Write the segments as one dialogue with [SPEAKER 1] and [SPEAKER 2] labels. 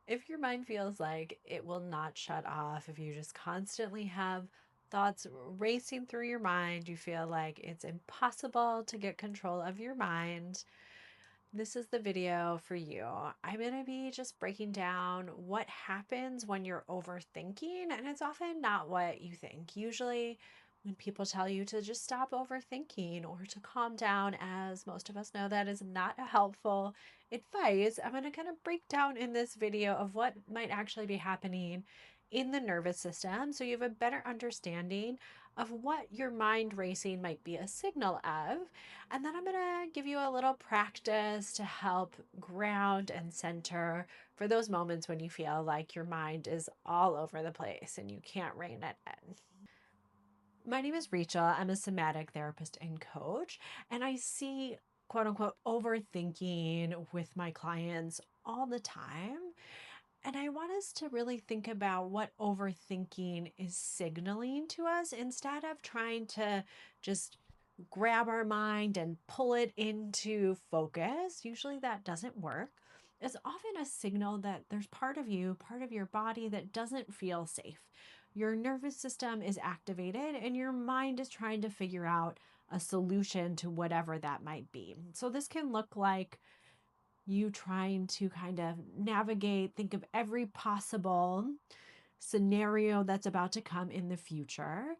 [SPEAKER 1] If your mind feels like it will not shut off, if you just constantly have thoughts racing through your mind, you feel like it's impossible to get control of your mind, this is the video for you. I'm going to be just breaking down what happens when you're overthinking, and it's often not what you think. Usually, when people tell you to just stop overthinking or to calm down, as most of us know, that is not a helpful advice. I'm going to kind of break down in this video of what might actually be happening in the nervous system so you have a better understanding of what your mind racing might be a signal of. And then I'm going to give you a little practice to help ground and center for those moments when you feel like your mind is all over the place and you can't rein it in. My name is Rachel. I'm a somatic therapist and coach, and I see quote unquote overthinking with my clients all the time. And I want us to really think about what overthinking is signaling to us instead of trying to just grab our mind and pull it into focus. Usually that doesn't work. It's often a signal that there's part of you, part of your body that doesn't feel safe. Your nervous system is activated and your mind is trying to figure out a solution to whatever that might be. So this can look like you trying to kind of navigate, think of every possible scenario that's about to come in the future.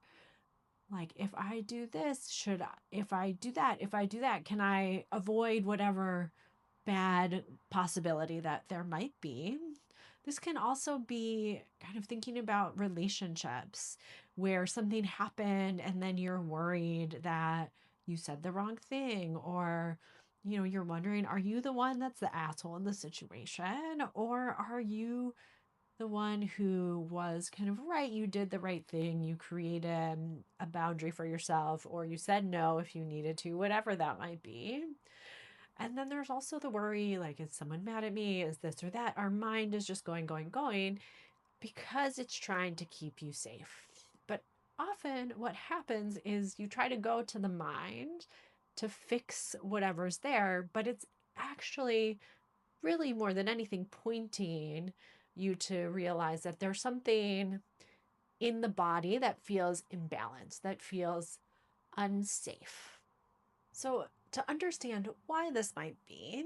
[SPEAKER 1] Like, if I do this, should I, if I do that, if I do that, can I avoid whatever bad possibility that there might be? This can also be kind of thinking about relationships where something happened and then you're worried that you said the wrong thing, or you're wondering, are you the one that's the asshole in the situation, or are you the one who was kind of right? You did the right thing. You created a boundary for yourself, or you said no if you needed to, whatever that might be. And then there's also the worry, like, is someone mad at me? Is this or that? Our mind is just going, going, going because it's trying to keep you safe. But often what happens is you try to go to the mind to fix whatever's there, but it's actually really more than anything pointing you to realize that there's something in the body that feels imbalanced, that feels unsafe. So, to understand why this might be,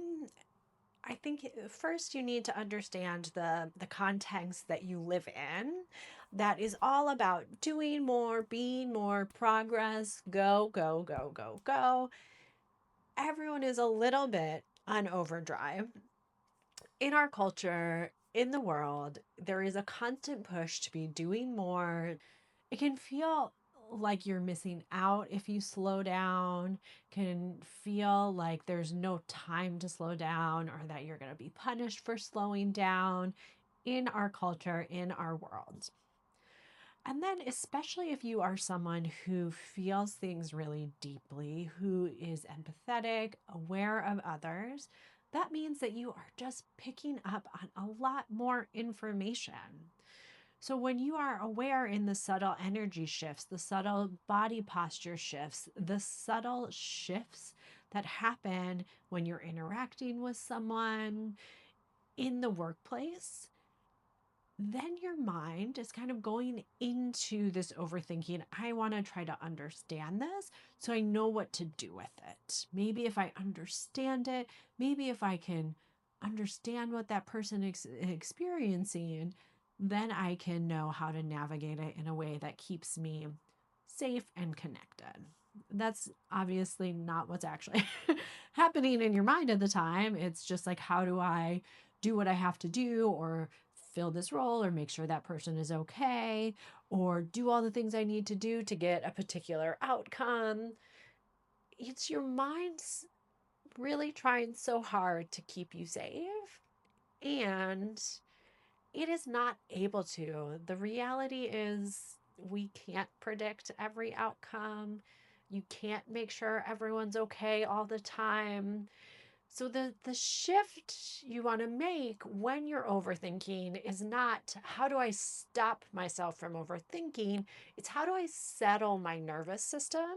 [SPEAKER 1] I think first you need to understand the context that you live in. That is all about doing more, being more, progress, go, go, go, go, go. Everyone is a little bit on overdrive. In our culture, in the world, there is a constant push to be doing more. It can feel like you're missing out if you slow down, can feel like there's no time to slow down or that you're going to be punished for slowing down in our culture, in our world. And then, especially if you are someone who feels things really deeply, who is empathetic, aware of others, that means that you are just picking up on a lot more information. So, when you are aware in the subtle energy shifts, the subtle body posture shifts, the subtle shifts that happen when you're interacting with someone in the workplace, then your mind is kind of going into this overthinking. I want to try to understand this so I know what to do with it. Maybe if I understand it, maybe if I can understand what that person is experiencing, then I can know how to navigate it in a way that keeps me safe and connected. That's obviously not what's actually happening in your mind at the time. It's just like, how do I do what I have to do, or fill this role, or make sure that person is okay, or do all the things I need to do to get a particular outcome. It's your mind's really trying so hard to keep you safe, and it is not able to. The reality is, we can't predict every outcome. You can't make sure everyone's okay all the time. So the shift you want to make when you're overthinking is not how do I stop myself from overthinking? It's how do I settle my nervous system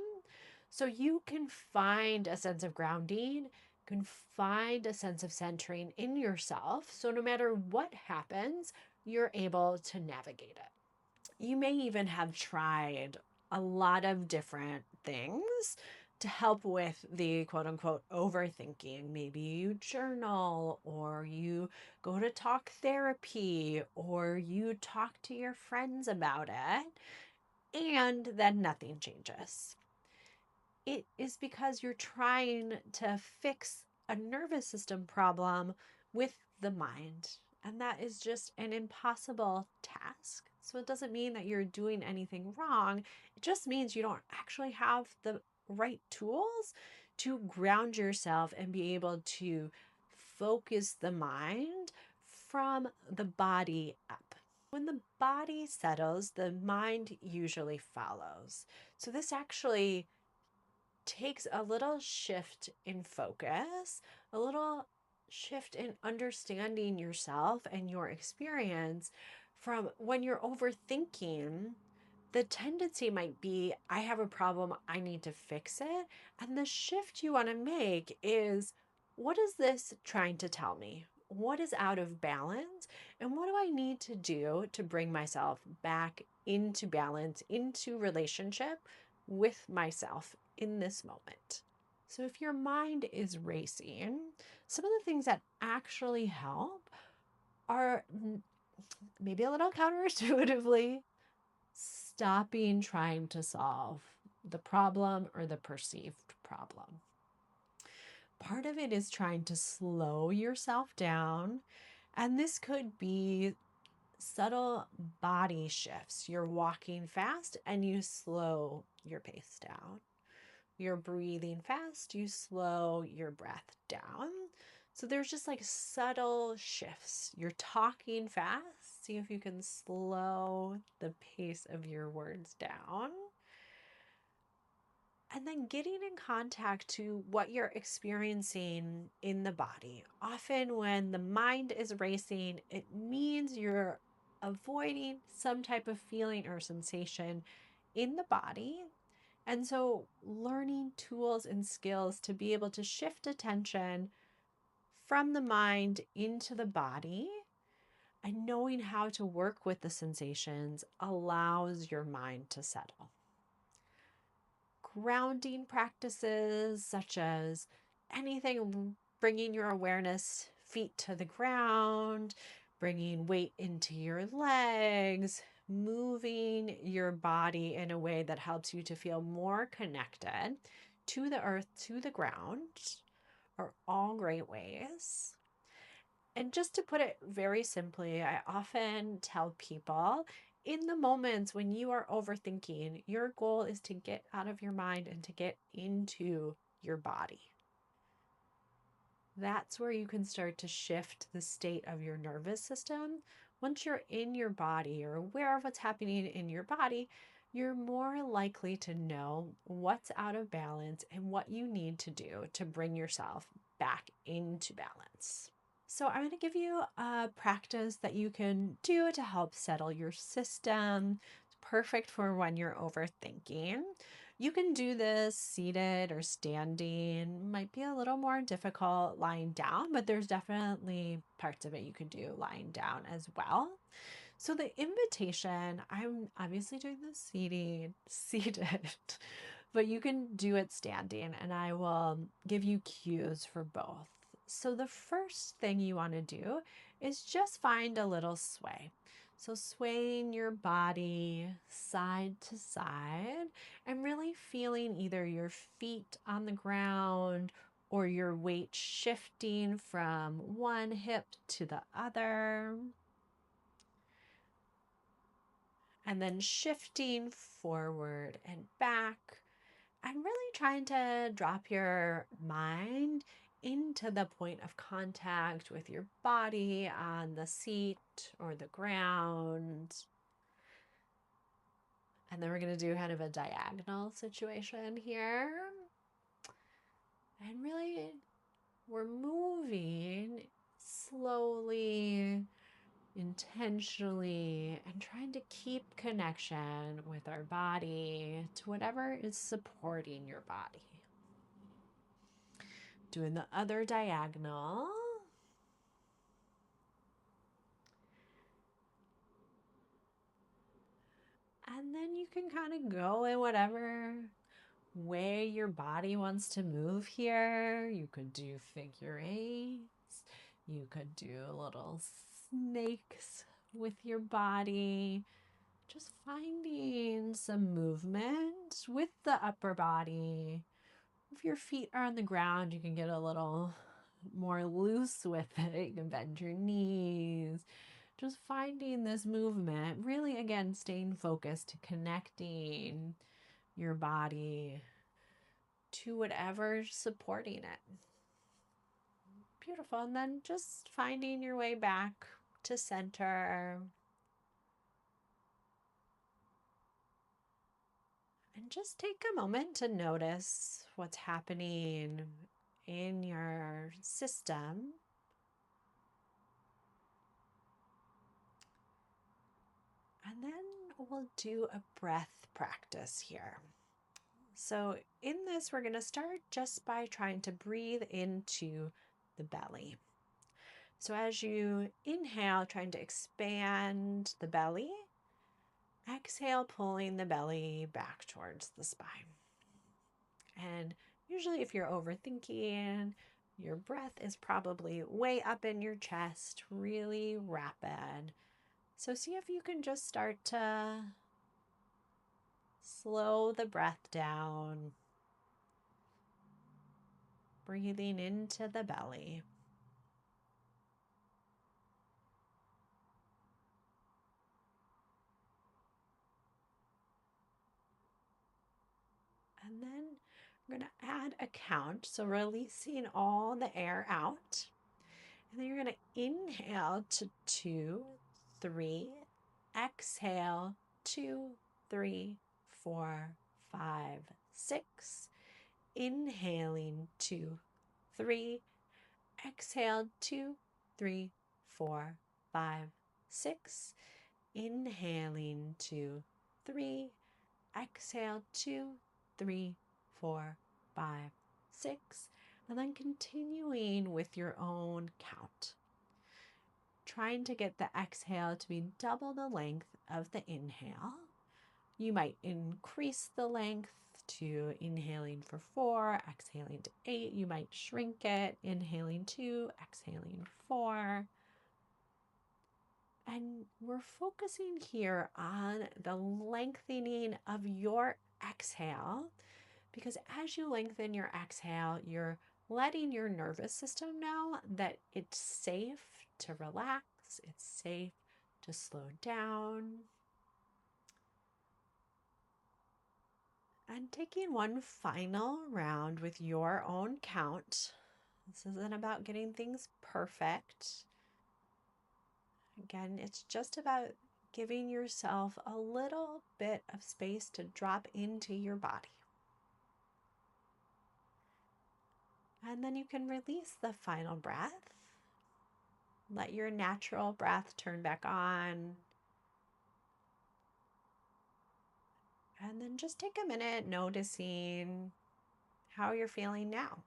[SPEAKER 1] so you can find a sense of grounding can find a sense of centering in yourself. So no matter what happens, you're able to navigate it. You may even have tried a lot of different things to help with the quote unquote overthinking. Maybe you journal, or you go to talk therapy, or you talk to your friends about it, and then nothing changes. It is because you're trying to fix a nervous system problem with the mind. And that is just an impossible task. So it doesn't mean that you're doing anything wrong. It just means you don't actually have the right tools to ground yourself and be able to focus the mind from the body up. When the body settles, the mind usually follows. So this actually takes a little shift in focus, a little shift in understanding yourself and your experience. From when you're overthinking, the tendency might be, I have a problem, I need to fix it. And the shift you want to make is, what is this trying to tell me? What is out of balance? And what do I need to do to bring myself back into balance, into relationship with myself in this moment? So, if your mind is racing, some of the things that actually help are maybe a little counterintuitively stopping trying to solve the problem or the perceived problem. Part of it is trying to slow yourself down, and this could be subtle body shifts. You're walking fast and you slow your pace down. You're breathing fast, you slow your breath down. So there's just like subtle shifts. You're talking fast, see if you can slow the pace of your words down. And then getting in contact to what you're experiencing in the body. Often when the mind is racing, it means you're avoiding some type of feeling or sensation in the body. And so learning tools and skills to be able to shift attention from the mind into the body and knowing how to work with the sensations allows your mind to settle. Grounding practices such as anything bringing your awareness feet to the ground, bringing weight into your legs, moving your body in a way that helps you to feel more connected to the earth, to the ground, are all great ways. And just to put it very simply, I often tell people, in the moments when you are overthinking, your goal is to get out of your mind and to get into your body. That's where you can start to shift the state of your nervous system. Once you're in your body, you're aware of what's happening in your body, you're more likely to know what's out of balance and what you need to do to bring yourself back into balance. So, I'm going to give you a practice that you can do to help settle your system. It's perfect for when you're overthinking. You can do this seated or standing. Might be a little more difficult lying down, but there's definitely parts of it you can do lying down as well. So the invitation, I'm obviously doing this seated, but you can do it standing, and I will give you cues for both. So the first thing you want to do is just find a little sway. So swaying your body side to side and really feeling either your feet on the ground or your weight shifting from one hip to the other. And then shifting forward and back, and really trying to drop your mind into the point of contact with your body on the seat or the ground. And then we're going to do kind of a diagonal situation here. And really, we're moving slowly, intentionally, and trying to keep connection with our body to whatever is supporting your body. Doing the other diagonal. And then you can kind of go in whatever way your body wants to move here. You could do figure eights. You could do little snakes with your body. Just finding some movement with the upper body. If your feet are on the ground, you can get a little more loose with it. You can bend your knees. Just finding this movement, really, again, staying focused, connecting your body to whatever's supporting it. Beautiful. And then just finding your way back to center. And just take a moment to notice what's happening in your system. And then we'll do a breath practice here. So in this, we're going to start just by trying to breathe into the belly. So as you inhale, trying to expand the belly, exhale, pulling the belly back towards the spine. And usually if you're overthinking, your breath is probably way up in your chest, really rapid. So see if you can just start to slow the breath down, breathing into the belly. And then we're going to add a count. So releasing all the air out. And then you're going to inhale to 2, 3, exhale 2, 3, 4, 5, 6. Inhaling 2, 3, exhale 2, 3, 4, 5, 6. Inhaling 2, 3, exhale 2, 3, 4, 5, 6. And then continuing with your own count. Trying to get the exhale to be double the length of the inhale. You might increase the length to inhaling for 4, exhaling to 8. You might shrink it, inhaling 2, exhaling 4. And we're focusing here on the lengthening of your exhale, because as you lengthen your exhale, you're letting your nervous system know that it's safe to relax, it's safe to slow down. And taking one final round with your own count. This isn't about getting things perfect. Again, it's just about giving yourself a little bit of space to drop into your body. And then you can release the final breath. Let your natural breath turn back on. And then just take a minute noticing how you're feeling now.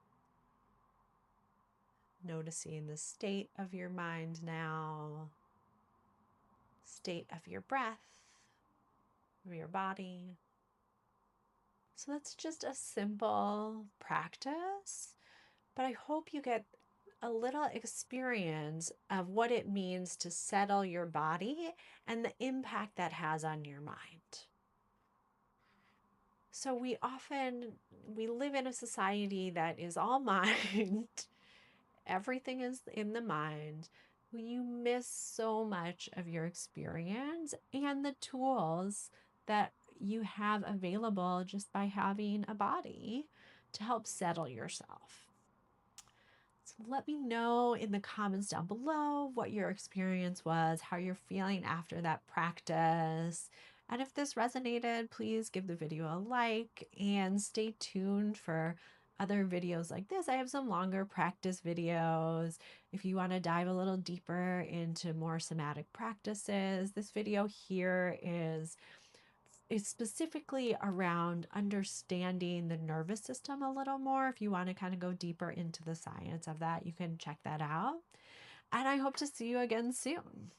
[SPEAKER 1] Noticing the state of your mind now, state of your breath, of your body. So that's just a simple practice, but I hope you get a little experience of what it means to settle your body and the impact that has on your mind. So we live in a society that is all mind. Everything is in the mind. You miss so much of your experience and the tools that you have available just by having a body to help settle yourself. So let me know in the comments down below what your experience was, how you're feeling after that practice. And if this resonated, please give the video a like and stay tuned for other videos like this. I have some longer practice videos. If you want to dive a little deeper into more somatic practices, this video here is is specifically around understanding the nervous system a little more. If you want to kind of go deeper into the science of that, you can check that out. And I hope to see you again soon.